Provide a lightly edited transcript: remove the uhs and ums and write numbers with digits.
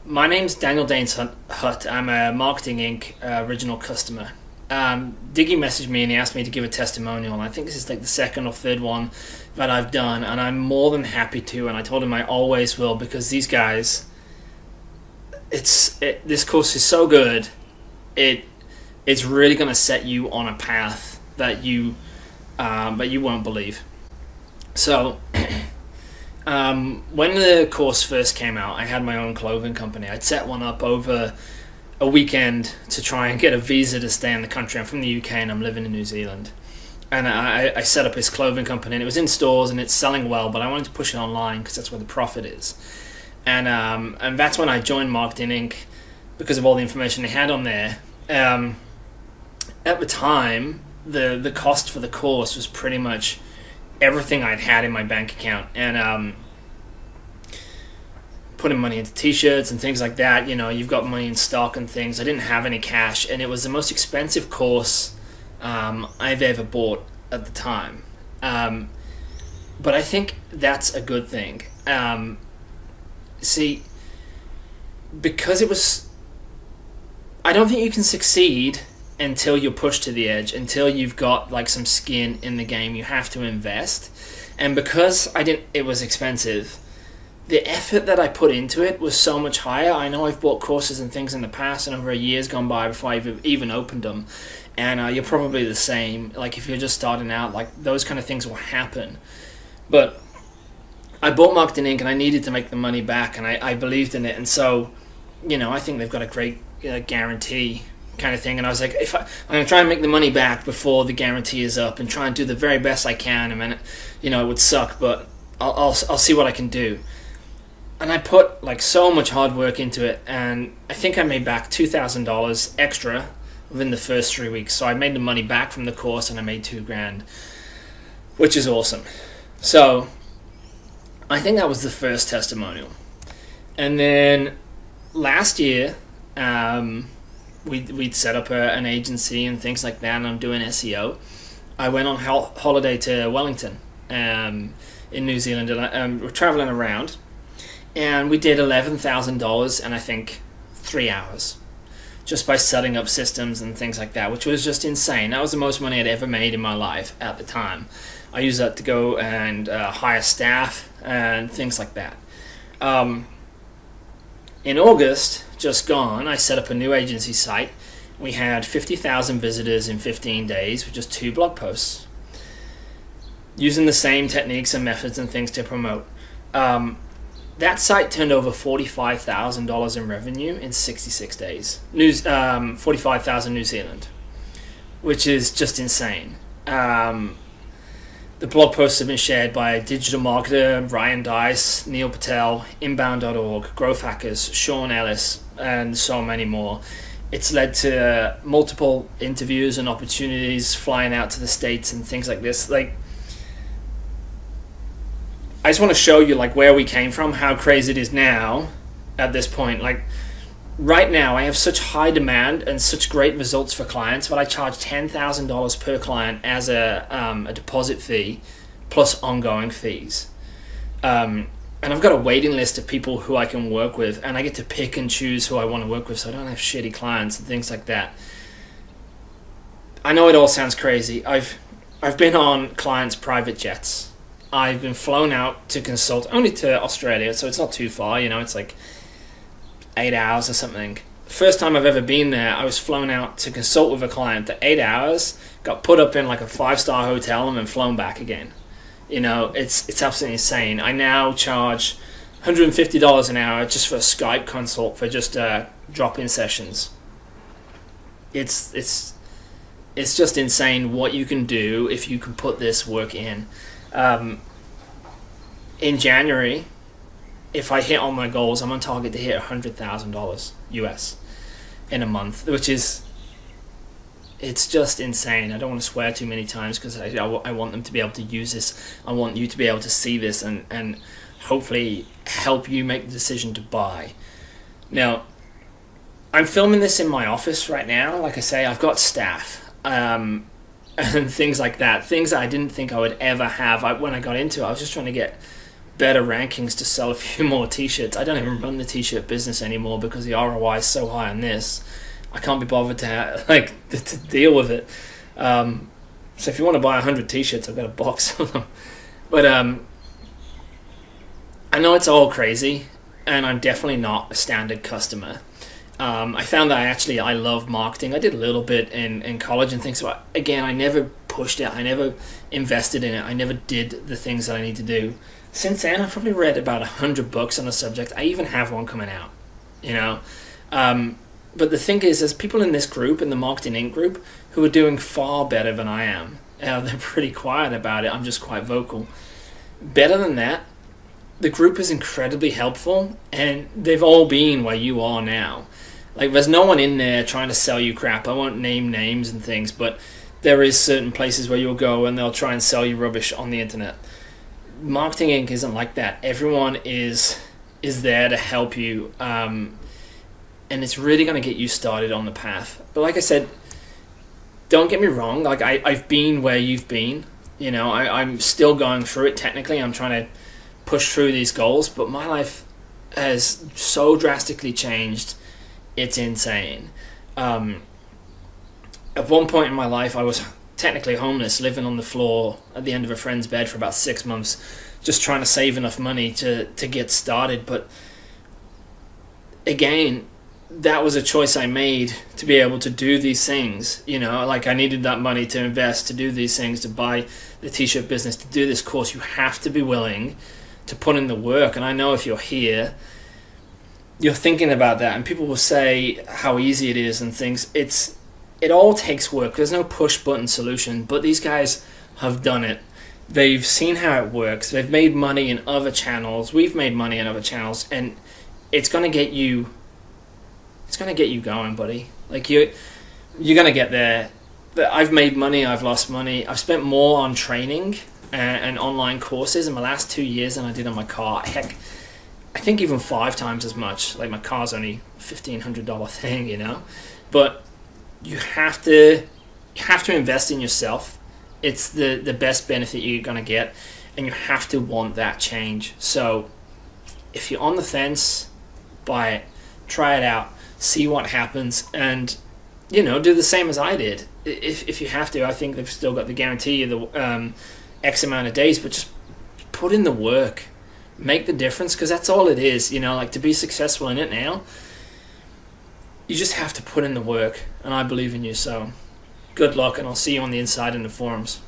My name's Daniel Danes Hutt. I'm a Marketing Inc. Original customer. Diggy messaged me and he asked me to give a testimonial. And I think this is like the second or third one that I've done, and I'm more than happy to. And I told him I always will, because these guys, this course is so good. It's really going to set you on a path that you won't believe. So. When the course first came out, I had my own clothing company. I'd set one up over a weekend to try and get a visa to stay in the country. I'm from the UK and I'm living in New Zealand. And I set up this clothing company, and it was in stores and it's selling well, but I wanted to push it online because that's where the profit is. And that's when I joined Marketing Inc. because of all the information they had on there. At the time, the cost for the course was pretty much everything I'd had in my bank account, and putting money into t-shirts and things like that. You know, you've got money in stock and things. I didn't have any cash, and it was the most expensive course I've ever bought at the time. But I think that's a good thing. See, because it was, I don't think you can succeed until you're pushed to the edge, until you've got like some skin in the game. You have to invest. And because it was expensive, the effort that I put into it was so much higher. I know I've bought courses and things in the past, and over a year's gone by before I've even opened them. And you're probably the same. Like, if you're just starting out, like, those kind of things will happen. But I bought Marketing Inc. and I needed to make the money back, and I believed in it. And so, you know, I think they've got a great guarantee kind of thing. And I was like, I'm going to try and make the money back before the guarantee is up, and try and do the very best I can. I mean, you know, it would suck, but I'll see what I can do. And I put like so much hard work into it, and I think I made back $2,000 extra within the first 3 weeks. So I made the money back from the course, and I made $2,000, which is awesome. So I think that was the first testimonial. And then last year, we'd set up an agency and things like that, and I'm doing SEO. I went on holiday to Wellington in New Zealand, and we're traveling around, and we did $11,000 in, I think, 3 hours, just by setting up systems and things like that, which was just insane. That was the most money I'd ever made in my life at the time. I used that to go and hire staff and things like that. In August, just gone, I set up a new agency site. We had 50,000 visitors in 15 days with just 2 blog posts, using the same techniques and methods and things to promote. That site turned over $45,000 in revenue in 66 days. 45,000 New Zealand, which is just insane. The blog posts have been shared by digital marketer Ryan Dice, Neil Patel, Inbound.org, Growth Hackers, Sean Ellis, and so many more. It's led to multiple interviews and opportunities, flying out to the States and things like this. Like, I just want to show you like where we came from, how crazy it is now at this point. Like, right now I have such high demand and such great results for clients, but I charge $10,000 per client as a deposit fee plus ongoing fees. And I've got a waiting list of people who I can work with, and I get to pick and choose who I want to work with, so I don't have shitty clients and things like that. I know it all sounds crazy. I've been on clients' private jets. I've been flown out to consult, only to Australia, so it's not too far, you know, it's like 8 hours or something. First time I've ever been there, I was flown out to consult with a client for 8 hours, got put up in like a 5-star hotel, and then flown back again. You know, it's absolutely insane. I now charge $150 an hour just for a Skype consult for just drop-in sessions. It's just insane what you can do if you can put this work in. In January, if I hit all my goals, I'm on target to hit $100,000 US in a month, which is, it's just insane. I don't want to swear too many times because I want them to be able to use this. I want you to be able to see this and hopefully help you make the decision to buy. Now, I'm filming this in my office right now. Like I say, I've got staff and things like that. Things that I didn't think I would ever have. When I got into it, I was just trying to get better rankings to sell a few more t-shirts. I don't even run the t-shirt business anymore because the ROI is so high on this. I can't be bothered to deal with it. So if you want to buy 100 t-shirts, I've got a box of them. But I know it's all crazy, and I'm definitely not a standard customer. I found that I love marketing. I did a little bit in college and things, but again, I never pushed it. I never invested in it. I never did the things that I need to do. Since then, I've probably read about 100 books on the subject. I even have one coming out, you know. But the thing is, there's people in this group, in the Marketing Inc. group, who are doing far better than I am. They're pretty quiet about it. I'm just quite vocal. Better than that, the group is incredibly helpful, and they've all been where you are now. Like, there's no one in there trying to sell you crap. I won't name names and things, but there is certain places where you'll go and they'll try and sell you rubbish on the internet. Marketing Inc. isn't like that. Everyone is there to help you, and it's really going to get you started on the path. But like I said, don't get me wrong. Like, I've been where you've been. You know, I'm still going through it. Technically, I'm trying to push through these goals, but my life has so drastically changed. It's insane. At one point in my life, I was technically homeless, living on the floor at the end of a friend's bed for about 6 months, just trying to save enough money to get started. But again, that was a choice I made to be able to do these things. You know, like, I needed that money to invest, to do these things, to buy the t-shirt business, to do this course. You have to be willing to put in the work. And I know if you're here, you're thinking about that, and people will say how easy it is and things. It all takes work. There's no push button solution, but these guys have done it. They've seen how it works. They've made money in other channels. We've made money in other channels, and it's gonna get you. It's gonna get you going, buddy. Like, you're gonna get there. I've made money. I've lost money. I've spent more on training and online courses in the last 2 years than I did on my car. Heck, I think even 5 times as much. Like, my car's only $1,500 thing, you know. But you have to invest in yourself. It's the best benefit you're gonna get, and you have to want that change. So if you're on the fence, buy it, try it out, see what happens, and, you know, do the same as I did. If you have to. I think they've still got the guarantee of the X amount of days, but just put in the work, make the difference, because that's all it is. You know, like, to be successful in it now, you just have to put in the work, and I believe in you. So good luck, and I'll see you on the inside in the forums.